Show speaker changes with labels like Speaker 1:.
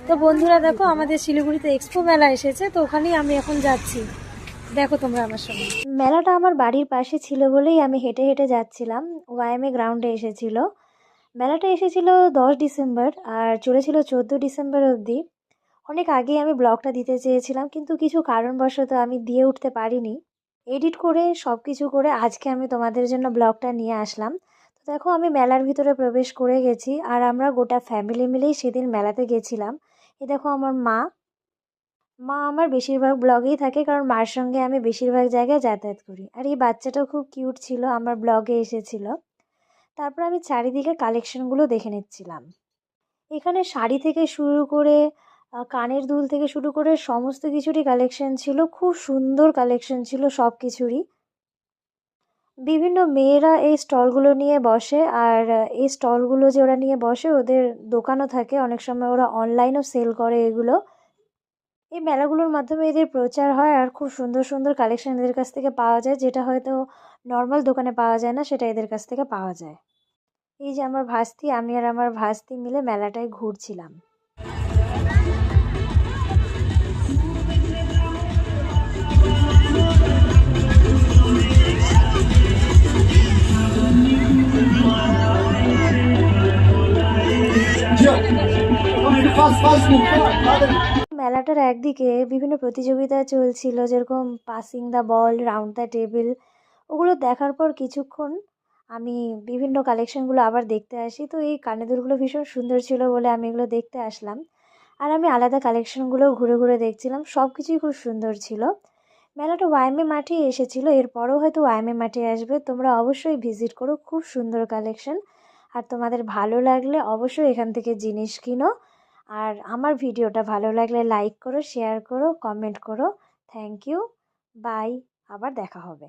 Speaker 1: তো বন্ধুরা দেখো, আমাদের শিলিগুড়িতে এক্সপো মেলা এসেছে, তো ওখানেই আমি এখন যাচ্ছি। দেখো তোমরা আমার সঙ্গে। মেলাটা আমার বাড়ির পাশে ছিল বলেই আমি হেঁটে হেঁটে যাচ্ছিলাম। ওয়াইএমএ গ্রাউন্ডে এসেছিল মেলাটা। এসেছিল 10 ডিসেম্বর আর চলেছিল 14 ডিসেম্বর অবধি। অনেক আগেই আমি ব্লগটা দিতে চেয়েছিলাম, কিন্তু কিছু কারণবশত আমি দিয়ে উঠতে পারিনি। এডিট করে সব কিছু করে আজকে আমি তোমাদের জন্য ব্লগটা নিয়ে আসলাম। তো দেখো, আমি মেলার ভিতরে প্রবেশ করে গেছি আর আমরা গোটা ফ্যামিলি মিলেই সেদিন মেলাতে গেছিলাম। এই দেখো আমার মা। মা আমার বেশিরভাগ ব্লগেই থাকে, কারণ মার সঙ্গে আমি বেশিরভাগ জায়গায় যাতায়াত করি। আর এই বাচ্চাটাও খুব কিউট ছিল, আমার ব্লগে এসেছিল। তারপর আমি চারিদিকে কালেকশনগুলো দেখে নিচ্ছিলাম। এখানে শাড়ি থেকে শুরু করে কানের দুল থেকে শুরু করে সমস্ত কিছুরই কালেকশন ছিল। খুব সুন্দর কালেকশন ছিল সব কিছুরই। বিভিন্ন মেয়েরা এই স্টলগুলো নিয়ে বসে, আর এই স্টলগুলো যে ওরা নিয়ে বসে, ওদের দোকানও থাকে। অনেক সময় ওরা অনলাইনও সেল করে এগুলো। এই মেলাগুলোর মাধ্যমে এদের প্রচার হয় আর খুব সুন্দর সুন্দর কালেকশন এদের কাছ থেকে পাওয়া যায়, যেটা হয়তো নর্মাল দোকানে পাওয়া যায় না, সেটা এদের কাছ থেকে পাওয়া যায়। এই যে আমার ভাস্তি, আমি আর আমার ভাস্তি মিলে মেলাটায় ঘুরছিলাম। মেলাটার একদিকে বিভিন্ন প্রতিযোগিতা চলছিল, যেরকম passing the ball, round the table. ওগুলো দেখার পর কিছুক্ষণ আমি বিভিন্ন কালেকশনগুলো আবার দেখতে আসি। তো এই কানেদুলগুলো ভীষণ সুন্দর ছিল বলে আমি এগুলো দেখতে আসলাম। আর আমি আলাদা কালেকশনগুলো ঘুরে ঘুরে দেখছিলাম, সব কিছুই খুব সুন্দর ছিল। মেলাটা ওয়াইএমএ মাঠেই এসেছিলো, এরপরেও হয়তো ওয়াইএমএ মাঠে আসবে। তোমরা অবশ্যই ভিজিট করো, খুব সুন্দর কালেকশন। আর তোমাদের ভালো লাগলে অবশ্যই এখান থেকে জিনিস কিনো। আর আমার ভিডিওটা ভালো লাগলে লাইক করো, শেয়ার করো, কমেন্ট করো। Thank you. বাই। আবার দেখা হবে।